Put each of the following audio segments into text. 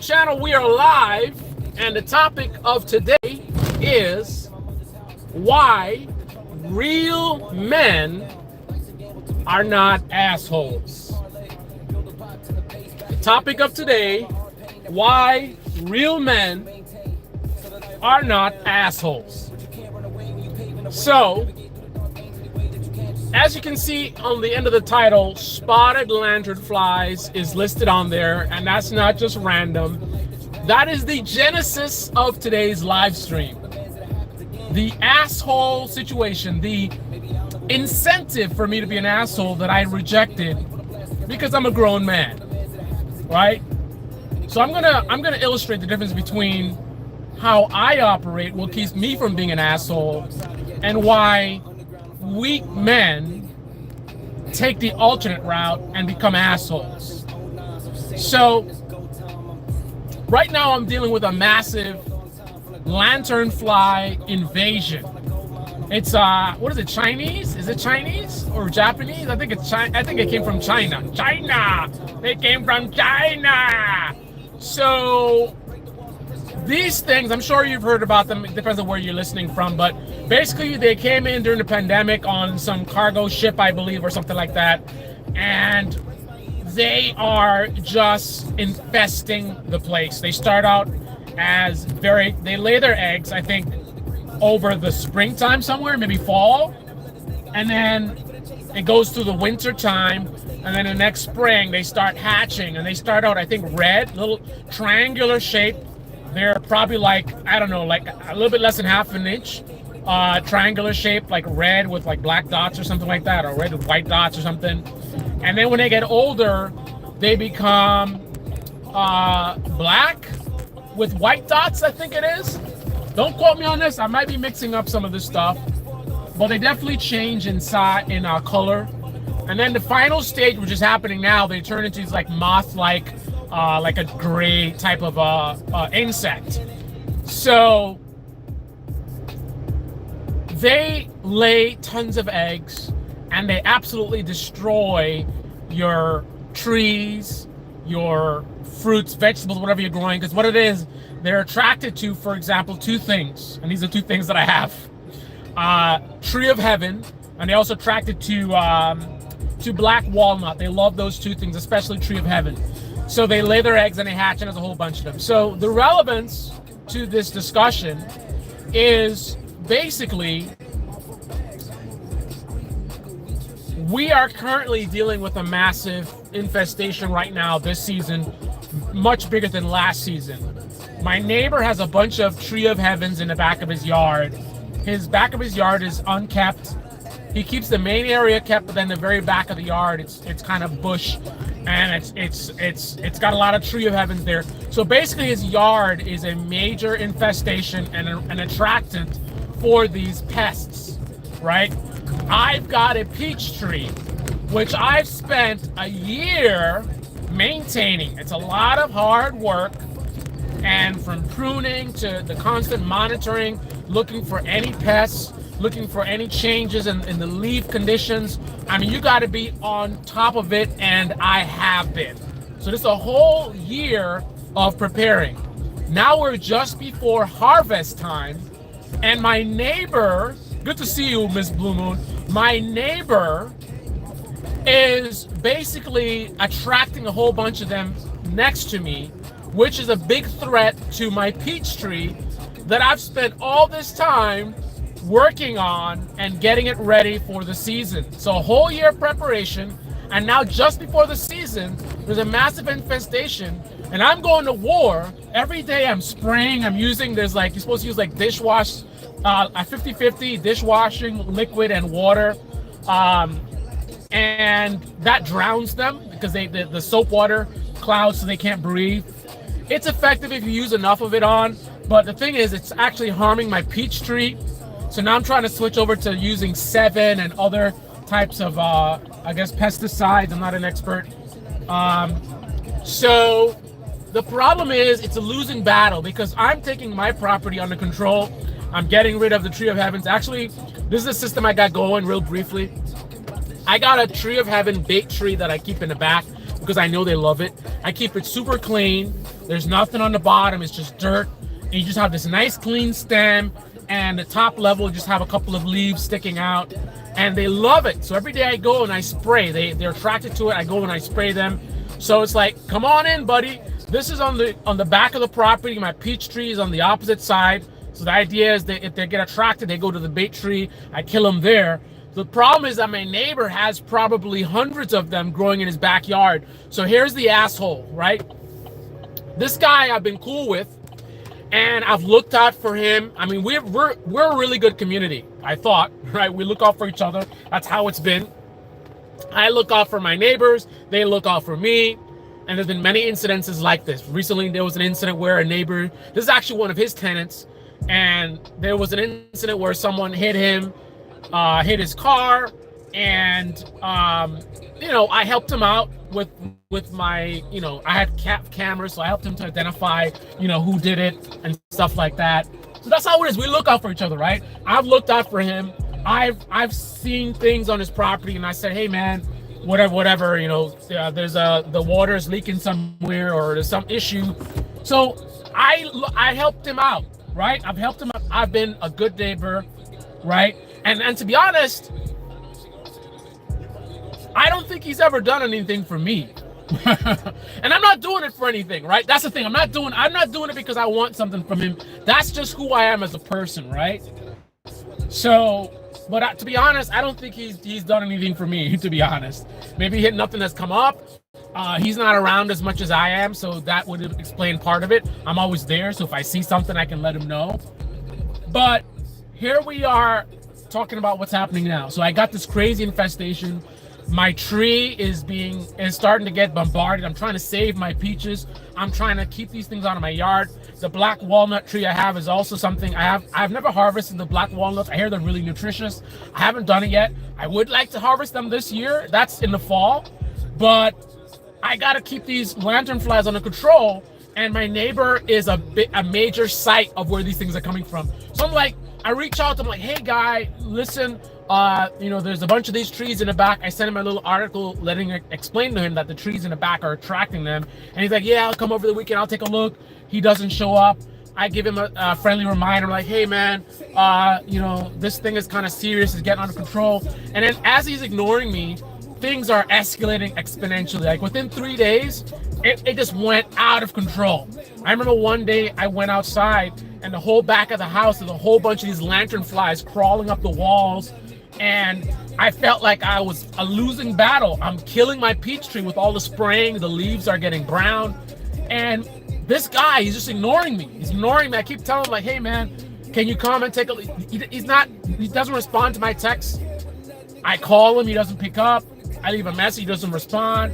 channel. We are live, and the topic of today is why real men are not assholes. The topic of today, why real men are not assholes. So, as you can see on the end of the title, spotted lanternflies is listed on there, and that's not just random. That is the genesis of today's live stream. The asshole situation, the incentive for me to be an asshole that I rejected because I'm a grown man, right? So I'm gonna illustrate the difference between how I operate, what keeps me from being an asshole, and why weak men take the alternate route and become assholes. So right now I'm dealing with a massive lanternfly invasion. It's what is it, Chinese? Is it Chinese or Japanese? I think it's China. I think it came from China. They came from China. So these things, I'm sure you've heard about them. It depends on where you're listening from, but basically they came in during the pandemic on some cargo ship, I believe, or something like that, and they are just infesting the place. They start out as they lay their eggs, I think, over the springtime somewhere, maybe fall, and then it goes through the winter time, and then the next spring they start hatching, and they start out, I think, red, little triangular shape. They're probably like, I don't know, like a little bit less than half an inch, triangular shape, like red with like black dots or something like that, or red with white dots or something. And then when they get older, they become black with white dots, I think it is. Don't quote me on this. I might be mixing up some of this stuff, but they definitely change in color. And then the final stage, which is happening now, they turn into these like moth-like, like a gray type of insect. So they lay tons of eggs, and they absolutely destroy your trees, your fruits, vegetables, whatever you're growing. Because what it is, they're attracted to, for example, two things, and these are two things that I have: tree of heaven, and they also attracted to black walnut. They love those two things, especially tree of heaven. So they lay their eggs and they hatch, and there's a whole bunch of them. So the relevance to this discussion is basically we are currently dealing with a massive infestation right now this season, much bigger than last season. My neighbor has a bunch of tree of heavens in the back of his yard. His back of his yard is unkept. He keeps the main area kept, but then the very back of the yard, it's kind of bush, and it's got a lot of tree of heavens there. So basically his yard is a major infestation and an attractant for these pests, right? I've got a peach tree, which I've spent a year maintaining. It's a lot of hard work, and from pruning to the constant monitoring, looking for any pests, looking for any changes in the leaf conditions. I mean, you got to be on top of it, and I have been. So this is a whole year of preparing. Now we're just before harvest time, and my neighbor, good to see you, Miss Blue Moon. My neighbor is basically attracting a whole bunch of them next to me, which is a big threat to my peach tree that I've spent all this time working on and getting it ready for the season. So a whole year of preparation, and now just before the season, there's a massive infestation, and I'm going to war. Every day I'm spraying, I'm using, you're supposed to use like dishwash, a 50-50 dishwashing liquid and water, and that drowns them because the soap water clouds so they can't breathe. It's effective if you use enough of it on, but the thing is, it's actually harming my peach tree. So now I'm trying to switch over to using Sevin and other types of, I guess, pesticides. I'm not an expert. So the problem is it's a losing battle because I'm taking my property under control. I'm getting rid of the tree of heavens. Actually, this is a system I got going real briefly. I got a tree of heaven bait tree that I keep in the back because I know they love it. I keep it super clean. There's nothing on the bottom. It's just dirt. And you just have this nice clean stem, and the top level just have a couple of leaves sticking out, and they love it. So every day I go and I spray. They're attracted to it. I go and I spray them. So it's like, come on in, buddy. This is on the back of the property. My peach tree is on the opposite side. So the idea is that if they get attracted, they go to the bait tree. I kill them there. The problem is that my neighbor has probably hundreds of them growing in his backyard. So here's the asshole, right? This guy I've been cool with, and I've looked out for him. I mean, we're a really good community, I thought, right? We look out for each other. That's how it's been. I look out for my neighbors. They look out for me. And there's been many incidences like this. Recently, there was an incident where a neighbor, this is actually one of his tenants, and there was an incident where someone hit him, hit his car, and you know, I helped him out with my, you know, I had cameras, so I helped him to identify, you know, who did it and stuff like that. So that's how it is. We look out for each other, right? I've looked out for him. I've seen things on his property, and I said, hey man, whatever, you know, there's the water is leaking somewhere, or there's some issue. So I helped him out, right? I've helped him out. I've been a good neighbor, right? And to be honest, I don't think he's ever done anything for me. And I'm not doing it for anything, right? That's the thing. I'm not doing it because I want something from him. That's just who I am as a person, right? So, but to be honest, I don't think he's done anything for me, to be honest. Maybe nothing has come up. He's not around as much as I am, so that would explain part of it. I'm always there, so if I see something, I can let him know. But here we are talking about what's happening now. So I got this crazy infestation. My tree is starting to get bombarded. I'm trying to save my peaches. I'm trying to keep these things out of my yard. The black walnut tree I have is also something I've never harvested the black walnuts. I hear they're really nutritious. I haven't done it yet. I would like to harvest them this year. That's in the fall. But I got to keep these lanternflies under control. And my neighbor is a major site of where these things are coming from. So I'm like, I reach out to him like, hey guy, listen, you know, there's a bunch of these trees in the back. I sent him a little article explain to him that the trees in the back are attracting them. And he's like, yeah, I'll come over the weekend. I'll take a look. He doesn't show up. I give him a friendly reminder like, hey man, you know, this thing is kind of serious. It's getting under control. And then as he's ignoring me, things are escalating exponentially. Like within 3 days, it just went out of control. I remember one day I went outside and the whole back of the house, there's a whole bunch of these lanternflies crawling up the walls. And I felt like I was a losing battle. I'm killing my peach tree with all the spraying. The leaves are getting brown. And this guy, he's just ignoring me. He's ignoring me. I keep telling him like, hey man, can you come and take a look? He doesn't respond to my texts. I call him, he doesn't pick up. I leave a message, he doesn't respond.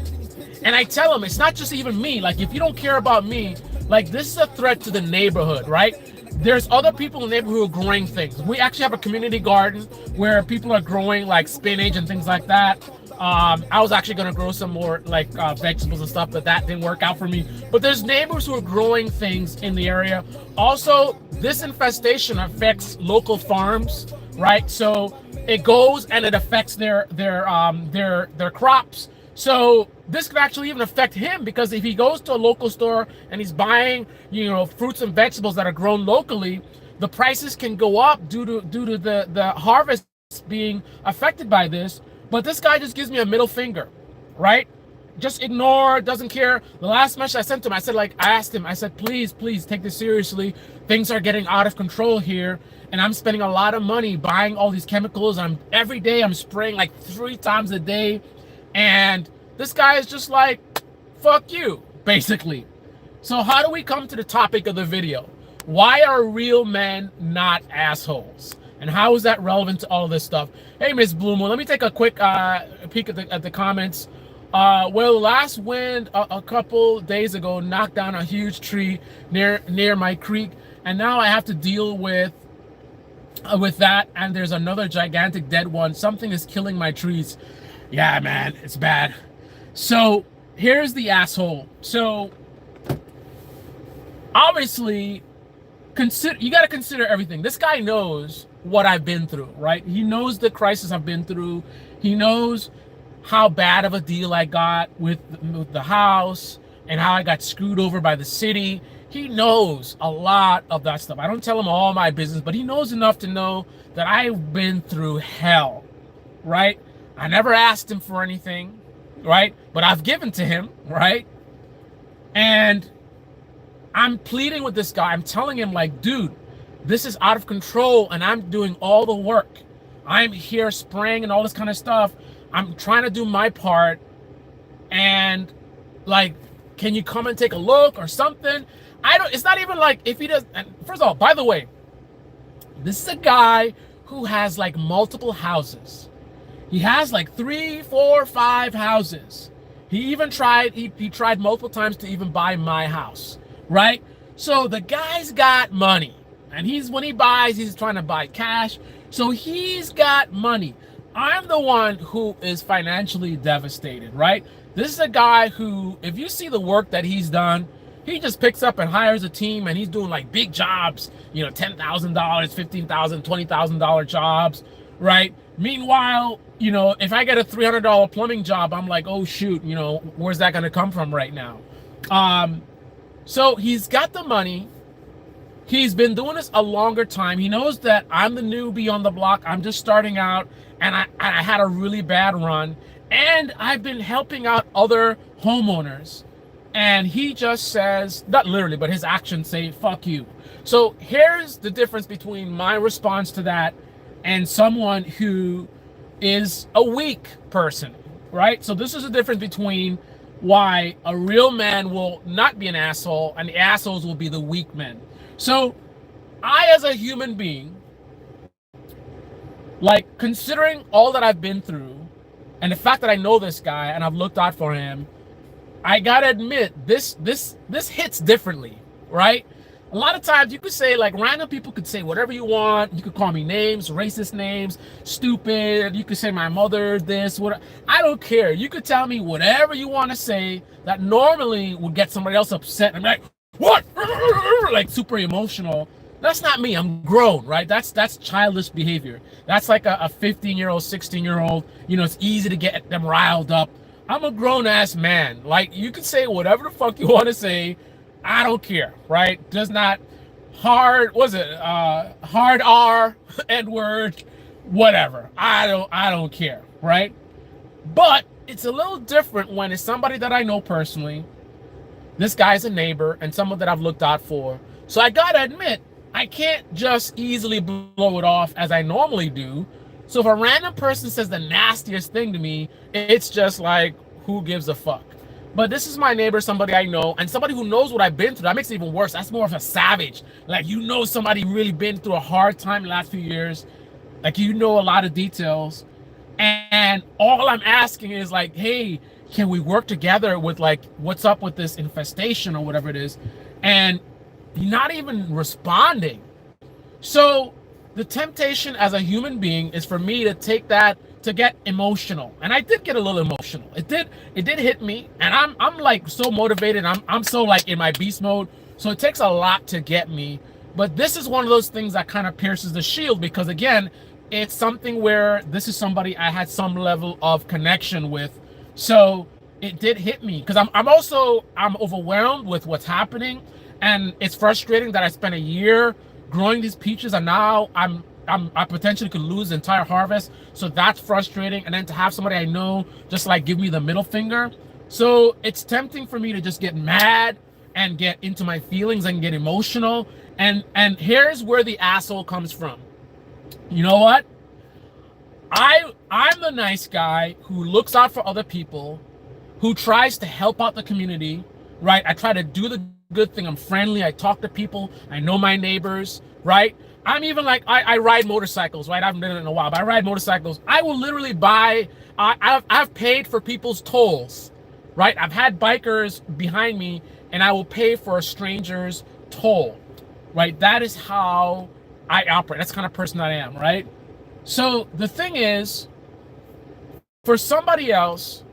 And I tell him, it's not just even me. Like, if you don't care about me, like, this is a threat to the neighborhood, right? There's other people in the neighborhood who are growing things. We actually have a community garden where people are growing like spinach and things like that. I was actually going to grow some more like vegetables and stuff, but that didn't work out for me. But there's neighbors who are growing things in the area. Also, this infestation affects local farms, right? So it goes and it affects their crops. So this could actually even affect him, because if he goes to a local store and he's buying, you know, fruits and vegetables that are grown locally, the prices can go up due to the harvest being affected by this. But this guy just gives me a middle finger, right? Just ignore, doesn't care. The last message I sent him, I asked him, I said, please take this seriously. Things are getting out of control here, and I'm spending a lot of money buying all these chemicals. Every day I'm spraying like 3 times a day. And this guy is just like, fuck you, basically. So how do we come to the topic of the video? Why are real men not assholes? And how is that relevant to all this stuff? Hey, Miss Bloomer, let me take a quick peek at the comments. Well, last wind a couple days ago knocked down a huge tree near my creek, and now I have to deal with that. And there's another gigantic dead one. Something is killing my trees. Yeah, man, it's bad. So here's the asshole. So obviously, you got to consider everything. This guy knows what I've been through, right? He knows the crisis I've been through. He knows how bad of a deal I got with the house. and how I got screwed over by the city. He knows a lot of that stuff. I don't tell him all my business, but he knows enough to know that I've been through hell, right? I never asked him for anything, right? But I've given to him, right? And I'm pleading with this guy. I'm telling him, like, dude, this is out of control and I'm doing all the work. I'm here spraying and all this kind of stuff. I'm trying to do my part. And, like, can you come and take a look or something? It's not even like if he does. And first of all, by the way, this is a guy who has like multiple houses. He has like 3, 4, 5 houses. He even tried, he tried multiple times to even buy my house, right? So the guy's got money, and when he buys, he's trying to buy cash. So he's got money. I'm the one who is financially devastated, right? This is a guy who, if you see the work that he's done, he just picks up and hires a team, and he's doing like big jobs, you know, $10,000, $15,000, $20,000 jobs, right? Meanwhile, you know, if I get a $300 plumbing job, I'm like, oh shoot, you know, where's that going to come from right now? So he's got the money. He's been doing this a longer time. He knows that I'm the newbie on the block. I'm just starting out, and I had a really bad run, and I've been helping out other homeowners. And he just says, not literally, but his actions say, fuck you. So here's the difference between my response to that and someone who is a weak person, right? So this is the difference between why a real man will not be an asshole and the assholes will be the weak men. So I, as a human being, like, considering all that I've been through and the fact that I know this guy and I've looked out for him, I gotta admit, this hits differently, right? A lot of times you could say, like, random people could say whatever you want. You could call me names, racist names, stupid. You could say my mother, this, what. I don't care. You could tell me whatever you want to say that normally would get somebody else upset. I'm like, what? Like, super emotional. That's not me. I'm grown, right? That's childish behavior. That's like a 15-year-old, 16-year-old. You know, it's easy to get them riled up. I'm a grown-ass man. Like, you can say whatever the fuck you want to say. I don't care, right? Does not hard, hard R, N-word, whatever. I don't care, right? But it's a little different when it's somebody that I know personally. This guy's a neighbor and someone that I've looked out for. So I gotta admit, I can't just easily blow it off as I normally do. So if a random person says the nastiest thing to me, it's just like, who gives a fuck? But this is my neighbor, somebody I know, and somebody who knows what I've been through. That makes it even worse. That's more of a savage. Like, you know, somebody really been through a hard time the last few years. Like, you know a lot of details. And all I'm asking is, like, hey, can we work together with, like, what's up with this infestation or whatever it is? And you're not even responding. So the temptation as a human being is for me to take that, to get emotional. And I did get a little emotional. It did hit me, and I'm like so motivated. I'm so like in my beast mode. So it takes a lot to get me. But this is one of those things that kind of pierces the shield, because again, it's something where this is somebody I had some level of connection with. So it did hit me, because I'm overwhelmed with what's happening, and it's frustrating that I spent a year growing these peaches, and now I potentially could lose the entire harvest. So that's frustrating. And then to have somebody I know just like give me the middle finger. So it's tempting for me to just get mad and get into my feelings and get emotional. And here's where the asshole comes from. You know what? I'm the nice guy who looks out for other people, who tries to help out the community, right? I try to do the good thing. I'm friendly. I talk to people. I know my neighbors, right? I'm even like, I ride motorcycles, right? I haven't done it in a while, but I ride motorcycles. I will literally buy, I've paid for people's tolls, right? I've had bikers behind me, and I will pay for a stranger's toll, right? That is how I operate. That's the kind of person I am, right? So the thing is, for somebody else,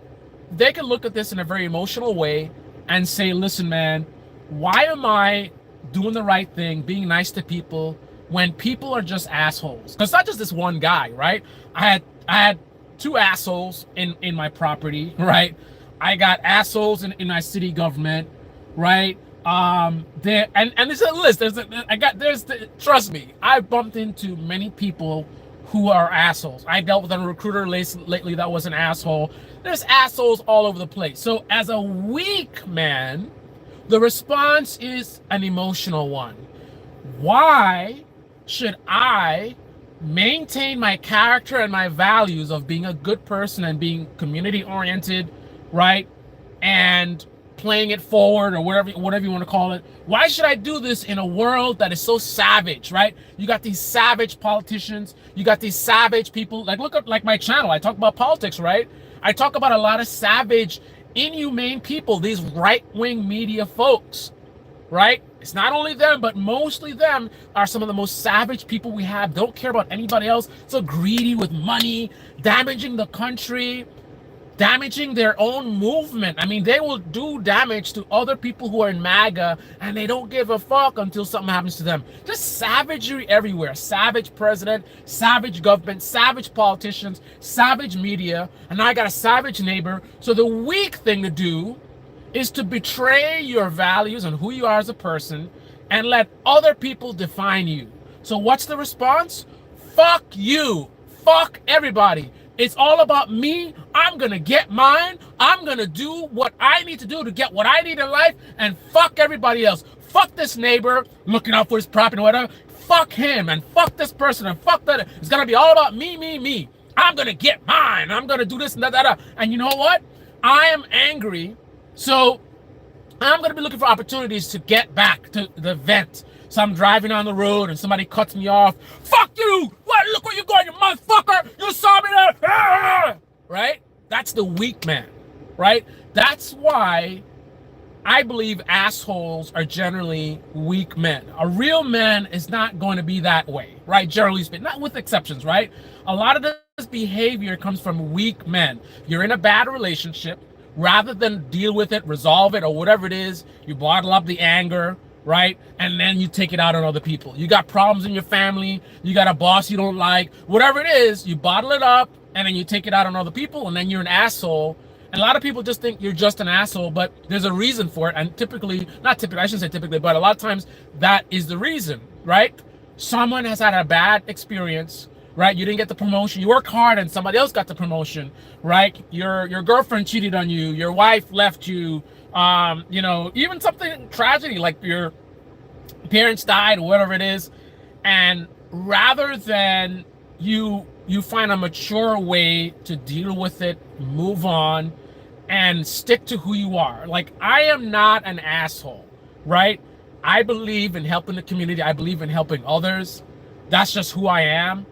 they can look at this in a very emotional way and say, listen, man, why am I doing the right thing, being nice to people, when people are just assholes? Because it's not just this one guy, right? I had 2 assholes in my property, right? I got assholes in my city government, right? There and there's a list. Trust me, I bumped into many people who are assholes. I dealt with a recruiter lately that was an asshole. There's assholes all over the place. So as a weak man, the response is an emotional one. Why should I maintain my character and my values of being a good person and being community oriented, right? And playing it forward or whatever you want to call it. Why should I do this in a world that is so savage, right? You got these savage politicians, you got these savage people. Like, look at like my channel. I talk about politics, right? I talk about a lot of savage, inhumane people, these right-wing media folks, right? It's not only them, but mostly them are some of the most savage people we have. Don't care about anybody else. So greedy with money, damaging the country, damaging their own movement. I mean, they will do damage to other people who are in MAGA, and they don't give a fuck until something happens to them. Just savagery everywhere. Savage president, savage government, savage politicians, savage media, and now I got a savage neighbor. So the weak thing to do is to betray your values and who you are as a person and let other people define you. So what's the response? Fuck you. Fuck everybody. It's all about me. I'm going to get mine. I'm going to do what I need to do to get what I need in life, and fuck everybody else. Fuck this neighbor looking out for his property or whatever. Fuck him, and fuck this person, and fuck that. It's going to be all about me, me, me. I'm going to get mine. I'm going to do this and that. And you know what? I am angry, so I'm going to be looking for opportunities to get back to the vent. So I'm driving on the road and somebody cuts me off. Fuck you! What? Look where you're going, you motherfucker! You saw me there! Ah! Right? That's the weak man, right? That's why I believe assholes are generally weak men. A real man is not going to be that way, right? Generally speaking, not with exceptions, right? A lot of this behavior comes from weak men. You're in a bad relationship. Rather than deal with it, resolve it, or whatever it is, you bottle up the anger, right? And then you take it out on other people. You got problems in your family, you got a boss you don't like, whatever it is, you bottle it up and then you take it out on other people, and then you're an asshole. And a lot of people just think you're just an asshole, but there's a reason for it. And I shouldn't say typically, but a lot of times that is the reason, right? Someone has had a bad experience, right? You didn't get the promotion. You work hard and somebody else got the promotion, right? Your girlfriend cheated on you. Your wife left you. You know, even something tragedy like your parents died or whatever it is. And rather than you find a mature way to deal with it, move on, and stick to who you are. Like, I am not an asshole, right? I believe in helping the community. I believe in helping others. That's just who I am.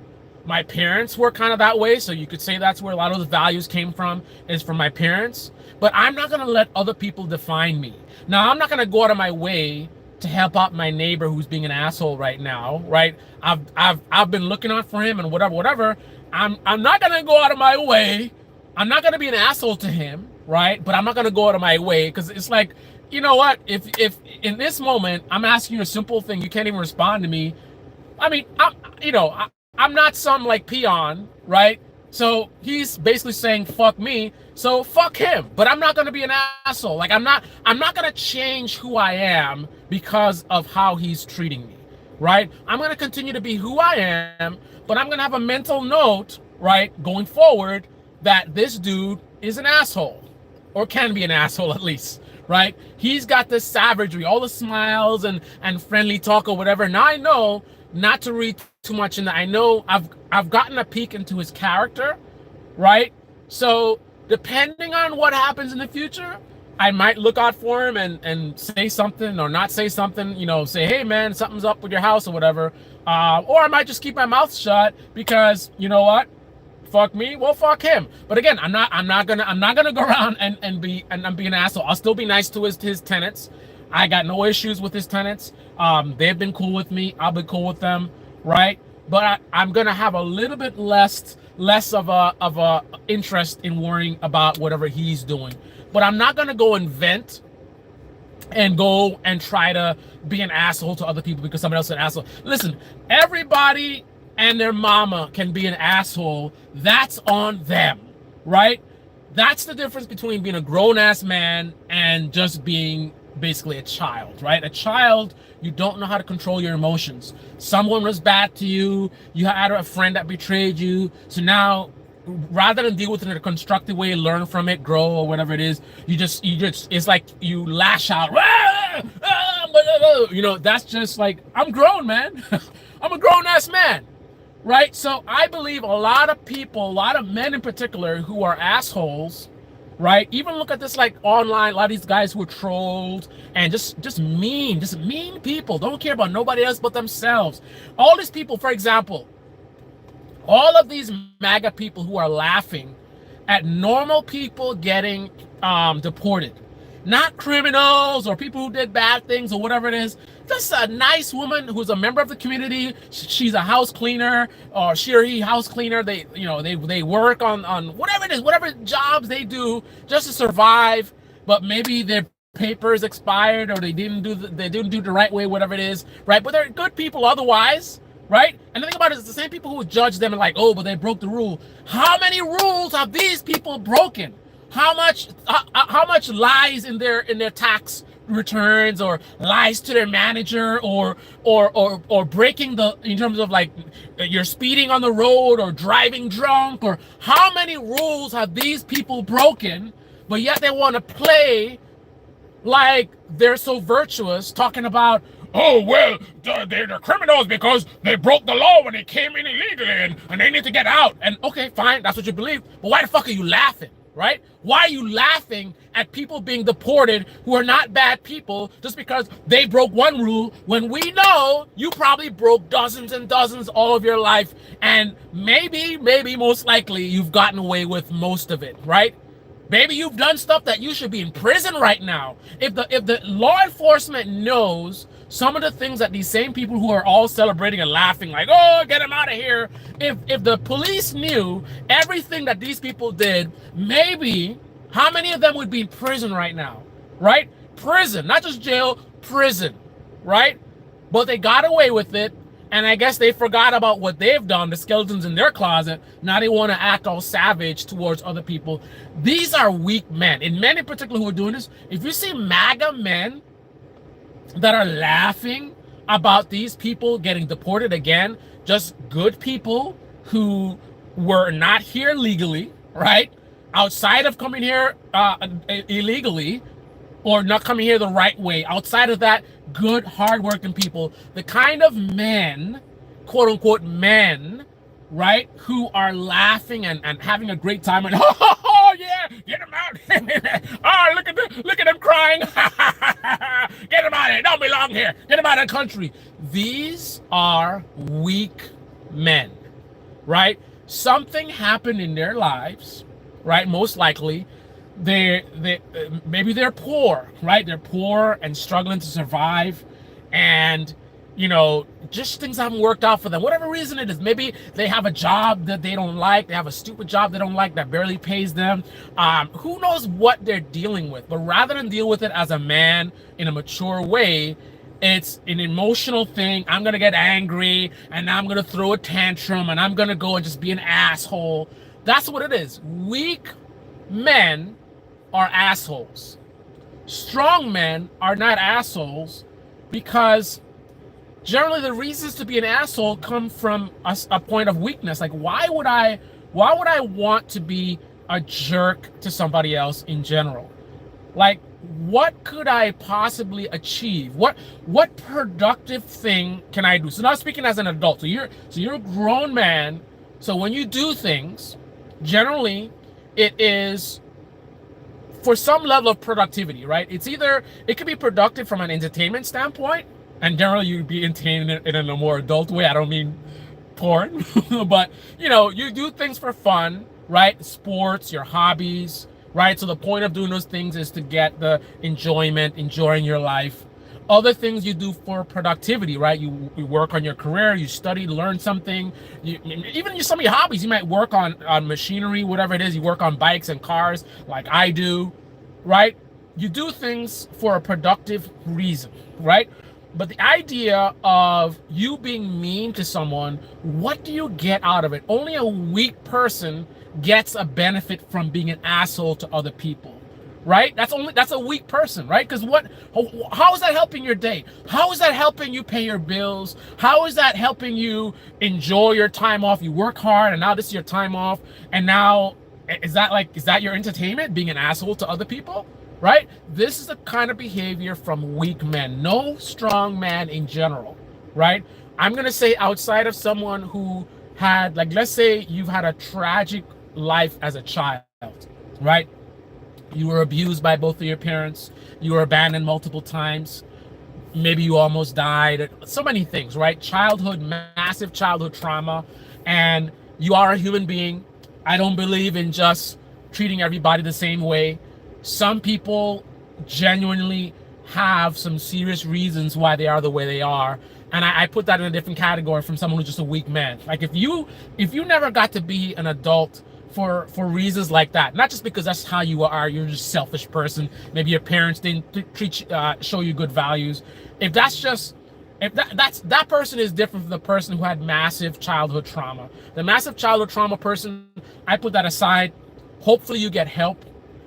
My parents were kind of that way, so you could say that's where a lot of the values came from, is from my parents. But I'm not going to let other people define me. Now, I'm not going to go out of my way to help out my neighbor who's being an asshole right now, right? I've been looking out for him and whatever. I'm not going to go out of my way. I'm not going to be an asshole to him, right? But I'm not going to go out of my way, because it's like, you know what? If in this moment I'm asking you a simple thing, you can't even respond to me. I mean, I'm not some like peon, right? So he's basically saying fuck me, so fuck him. But I'm not going to be an asshole. Like, I'm not going to change who I am because of how he's treating me, right? I'm going to continue to be who I am, but I'm going to have a mental note, right, going forward, that this dude is an asshole, or can be an asshole at least, right? He's got this savagery, all the smiles and friendly talk or whatever. Now I know not to read too much in that. I know I've gotten a peek into his character, right? So depending on what happens in the future, I might look out for him and say something or not say something, you know, say, hey man, something's up with your house or whatever. Or I might just keep my mouth shut because, you know what? Fuck me, well fuck him. But again, I'm not gonna go around and be an asshole. I'll still be nice to his tenants. I got no issues with his tenants. They've been cool with me. I've been cool with them, right? But I'm gonna have a little bit less of a interest in worrying about whatever he's doing. But I'm not gonna go and vent and go and try to be an asshole to other people because somebody else is an asshole. Listen, everybody and their mama can be an asshole. That's on them, right? That's the difference between being a grown-ass man and just being basically a child, right? A child, you don't know how to control your emotions. Someone was bad to you, you had a friend that betrayed you, so now rather than deal with it in a constructive way, learn from it, grow, or whatever it is, you just it's like you lash out. That's just like, I'm grown, man. I'm a grown-ass man. Right? So I believe a lot of people, a lot of men in particular, who are assholes, right? Even look at this like online, a lot of these guys who are trolled and just mean people, don't care about nobody else but themselves. All these people, for example, all of these MAGA people who are laughing at normal people getting deported, not criminals or people who did bad things or whatever it is. Just a nice woman who's a member of the community. She's a house cleaner, or she or he house cleaner. They work on whatever it is, whatever jobs they do just to survive. But maybe their papers expired, or they didn't do the right way, whatever it is, right? But they're good people otherwise, right? And the thing about it is, the same people who judge them and like, oh, but they broke the rule. How many rules have these people broken? How much lies in their tax returns, or lies to their manager, or breaking in terms of like you're speeding on the road or driving drunk, or how many rules have these people broken, but yet they want to play like they're so virtuous, talking about, oh, well, they're criminals because they broke the law when they came in illegally and they need to get out. And okay, fine, that's what you believe, but why the fuck are you laughing? Right? Why are you laughing at people being deported who are not bad people just because they broke one rule, when we know you probably broke dozens and dozens all of your life, and maybe most likely you've gotten away with most of it, right? Maybe you've done stuff that you should be in prison right now. If the law enforcement knows some of the things that these same people who are all celebrating and laughing like, oh, get them out of here, if the police knew everything that these people did, maybe how many of them would be in prison right now, right? Prison, not just jail, prison, right? But they got away with it, and I guess they forgot about what they've done, the skeletons in their closet. Now they want to act all savage towards other people. These are weak men, and men in particular who are doing this. If you see MAGA men that are laughing about these people getting deported again, just good people who were not here legally, right? Outside of coming here illegally, or not coming here the right way. Outside of that, good, hardworking people, the kind of men, quote unquote men, right, who are laughing and having a great time and oh yeah, get them out. Oh, look at them crying. Get them out of here. Don't belong here. Get them out of the country. These are weak men, right? Something happened in their lives, right? Most likely, maybe they're poor, right? They're poor and struggling to survive, and just things haven't worked out for them, whatever reason it is. Maybe they have a job that they don't like, they have a stupid job they don't like that barely pays them. Who knows what they're dealing with? But rather than deal with it as a man in a mature way, it's an emotional thing. I'm gonna get angry and I'm gonna throw a tantrum and I'm gonna go and just be an asshole. That's what it is. Weak men are assholes. Strong men are not assholes, because generally the reasons to be an asshole come from a point of weakness. Like, why would I want to be a jerk to somebody else in general? Like, what could I possibly achieve? What productive thing can I do? So now speaking as an adult, so you're a grown man. So when you do things, generally it is for some level of productivity, right? It could be productive from an entertainment standpoint, and generally you'd be entertaining it in a more adult way. I don't mean porn, but you do things for fun, right? Sports, your hobbies, right? So the point of doing those things is to get the enjoyment, enjoying your life. Other things you do for productivity, right? You work on your career, you study, learn something. Even some of your hobbies, you might work on machinery, whatever it is. You work on bikes and cars like I do, right? You do things for a productive reason, right? But the idea of you being mean to someone, what do you get out of it? Only a weak person gets a benefit from being an asshole to other people, right? That's a weak person, right? Because how is that helping your day? How is that helping you pay your bills? How is that helping you enjoy your time off? You work hard and now this is your time off, and now is that your entertainment, being an asshole to other people? Right? This is the kind of behavior from weak men, no strong man in general, right? I'm going to say outside of someone who had, like, let's say you've had a tragic life as a child, right? You were abused by both of your parents. You were abandoned multiple times. Maybe you almost died. So many things, right? Childhood, massive childhood trauma. And you are a human being. I don't believe in just treating everybody the same way. Some people genuinely have some serious reasons why they are the way they are, and I put that in a different category from someone who's just a weak man. Like, if you never got to be an adult for reasons like that, not just because that's how you are, you're just a selfish person, maybe your parents didn't show you good values. If that person is different from the person who had massive childhood trauma. The massive childhood trauma person, I put that aside. Hopefully you get help.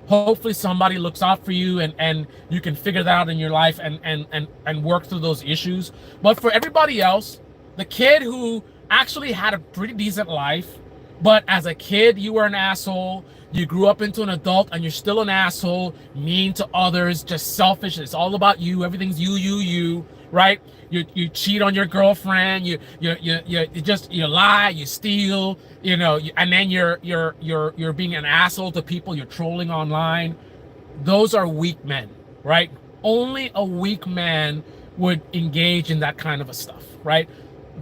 Hopefully somebody looks out for you and you can figure that out in your life and work through those issues. But for everybody else, the kid who actually had a pretty decent life, but as a kid you were an asshole, you grew up into an adult and you're still an asshole, mean to others, just selfish, it's all about you, everything's you, right? You cheat on your girlfriend, you lie, you steal, and then you're being an asshole to people, you're trolling online. Those are weak men, right? Only a weak man would engage in that kind of a stuff, right?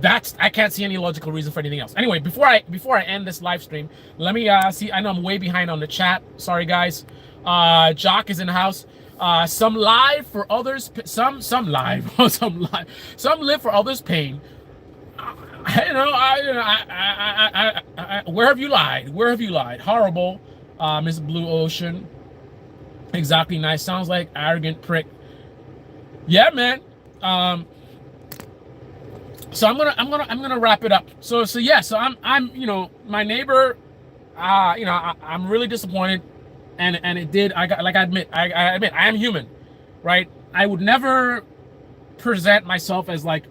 I can't see any logical reason for anything else. Anyway, before I end this live stream, let me see. I know I'm way behind on the chat. Sorry guys. Jock is in the house. Some live for others. Some live. Some live for others' pain. Where have you lied? Where have you lied? Horrible, Miss Blue Ocean. Exactly nice. Sounds like arrogant prick. Yeah, man. So I'm gonna wrap it up. So I'm my neighbor. I'm really disappointed. And it did. I admit I am human, right? I would never present myself as like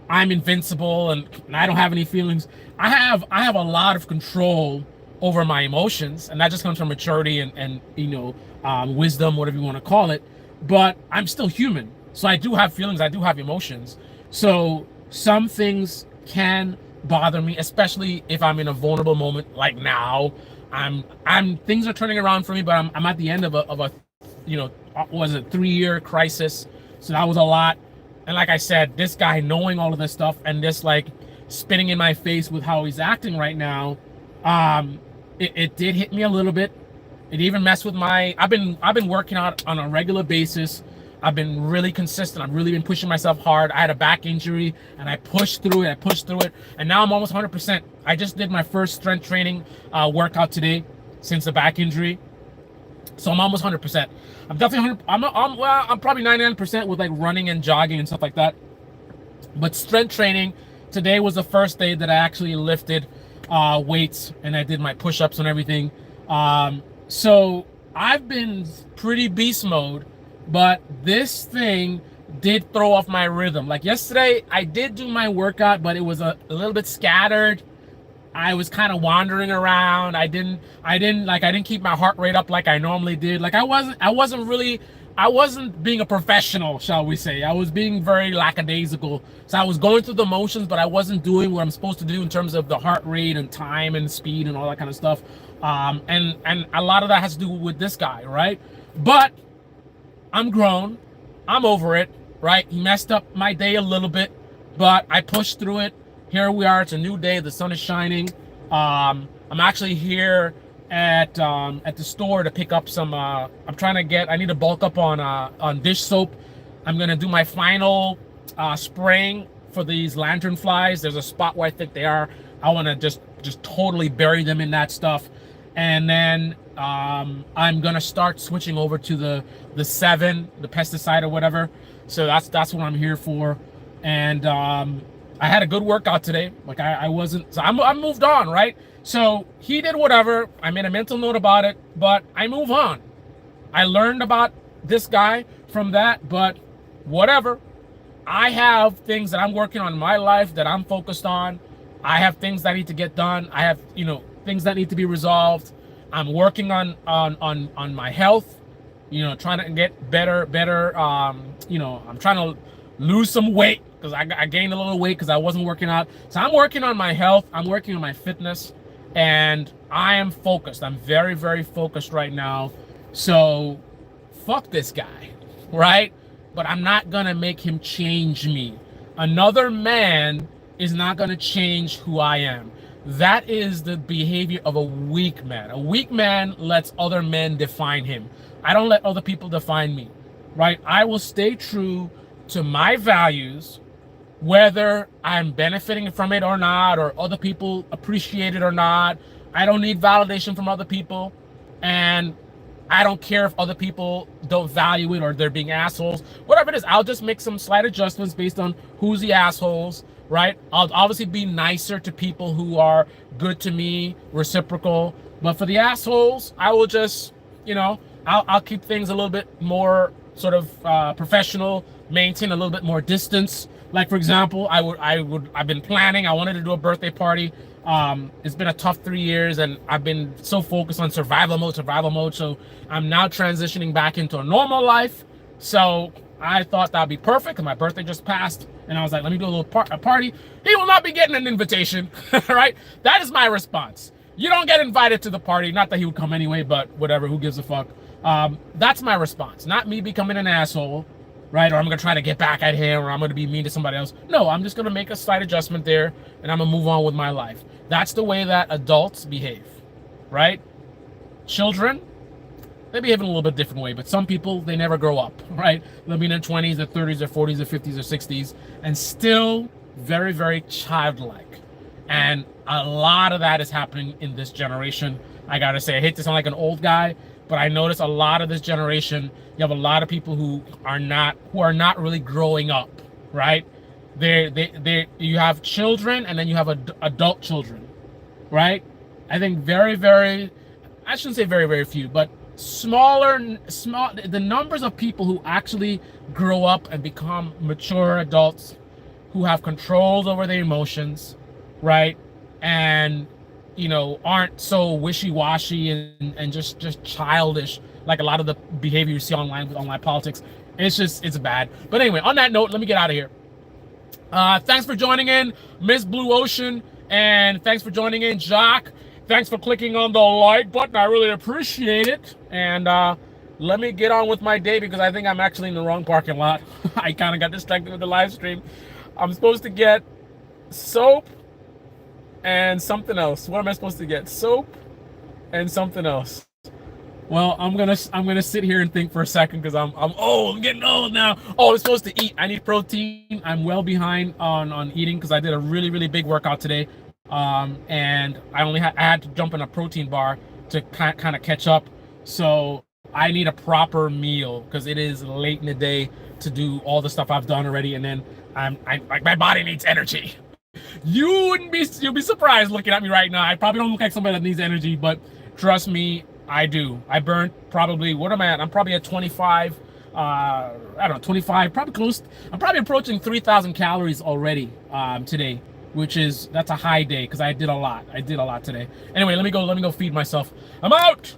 I'm invincible and I don't have any feelings. I have a lot of control over my emotions, and that just comes from maturity and wisdom, whatever you want to call it. But I'm still human, so I do have feelings. I do have emotions. So some things can bother me, especially if I'm in a vulnerable moment like now. Things are turning around for me, but I'm at the end of a 3-year crisis. So that was a lot. And like I said, this guy knowing all of this stuff and this like spitting in my face with how he's acting right now, it did hit me a little bit. It even messed with I've been working out on a regular basis. I've been really consistent. I've really been pushing myself hard. I had a back injury and I pushed through it. And now I'm almost 100%. I just did my first strength training workout today since the back injury. So I'm almost 100%. I'm definitely 100. I'm probably 99% with like running and jogging and stuff like that. But strength training today was the first day that I actually lifted weights and I did my push-ups and everything. So I've been pretty beast mode. But this thing did throw off my rhythm. Like yesterday, I did do my workout, but it was a little bit scattered. I was kind of wandering around. I didn't keep my heart rate up like I normally did. Like I wasn't being a professional, shall we say. I was being very lackadaisical. So I was going through the motions, but I wasn't doing what I'm supposed to do in terms of the heart rate and time and speed and all that kind of stuff. And a lot of that has to do with this guy, right? But I'm grown. I'm over it, right? He messed up my day a little bit, but I pushed through it. Here we are. It's a new day. The sun is shining. I'm actually here at the store to pick up some. I need to bulk up on dish soap. I'm gonna do my final spraying for these lantern flies. There's a spot where I think they are. I want to just totally bury them in that stuff, and then I'm gonna start switching over to the 7, the pesticide or whatever. So that's what I'm here for. And I had a good workout today. Like I wasn't, so I moved on, right? So he did whatever. I made a mental note about it, but I move on. I learned about this guy from that, but whatever. I have things that I'm working on in my life that I'm focused on. I have things that need to get done. I have, things that need to be resolved. I'm working on my health, trying to get better. I'm trying to lose some weight because I gained a little weight because I wasn't working out. So I'm working on my health. I'm working on my fitness, and I am focused. I'm very, very focused right now. So fuck this guy, right? But I'm not gonna make him change me. Another man is not gonna change who I am. That is the behavior of a weak man. A weak man lets other men define him. I don't let other people define me, right? I will stay true to my values, whether I'm benefiting from it or not, or other people appreciate it or not. I don't need validation from other people, and I don't care if other people don't value it or they're being assholes. Whatever it is, I'll just make some slight adjustments based on who's the assholes, right? I'll obviously be nicer to people who are good to me, reciprocal. But for the assholes, I will just, I'll keep things a little bit more sort of professional, maintain a little bit more distance. Like, for example, I've been planning. I wanted to do a birthday party. It's been a tough 3 years, and I've been so focused on survival mode. So I'm now transitioning back into a normal life. So I thought that'd be perfect because my birthday just passed, and I was like, let me do a little party. He will not be getting an invitation, right? That is my response. You don't get invited to the party. Not that he would come anyway, but whatever. Who gives a fuck? That's my response. Not me becoming an asshole, right? Or I'm going to try to get back at him, or I'm going to be mean to somebody else. No, I'm just going to make a slight adjustment there, and I'm going to move on with my life. That's the way that adults behave, right? Children, they behave in a little bit different way, but some people, they never grow up, right? They'll be in their 20s, their 30s, their 40s, their 50s, their 60s, and still very, very childlike. And a lot of that is happening in this generation. I got to say, I hate to sound like an old guy, but I notice a lot of this generation, you have a lot of people who are not really growing up, right? You have children, and then you have adult children, right? I think very, very, I shouldn't say very, very few, but small, the numbers of people who actually grow up and become mature adults who have controls over their emotions, right? And, aren't so wishy-washy and just childish like a lot of the behavior you see online with online politics. It's bad. But anyway, on that note, let me get out of here. Thanks for joining in, Miss Blue Ocean, and thanks for joining in, Jock. Thanks for clicking on the like button. I really appreciate it. And let me get on with my day because I think I'm actually in the wrong parking lot. I kind of got distracted with the live stream. I'm supposed to get soap and something else. What am I supposed to get? Soap and something else. Well, I'm gonna sit here and think for a second because I'm old. I'm getting old now. Oh, I'm supposed to eat. I need protein. I'm well behind on eating because I did a really, really big workout today. And I had to jump in a protein bar to kind of catch up. So I need a proper meal because it is late in the day to do all the stuff I've done already, and then my body needs energy. You'll be surprised looking at me right now. I probably don't look like somebody that needs energy, but trust me, I do. I burnt probably, what am I at? I'm probably at 25, 25, probably close. I'm probably approaching 3,000 calories already today, that's a high day because I did a lot. I did a lot today. Anyway, let me go feed myself. I'm out.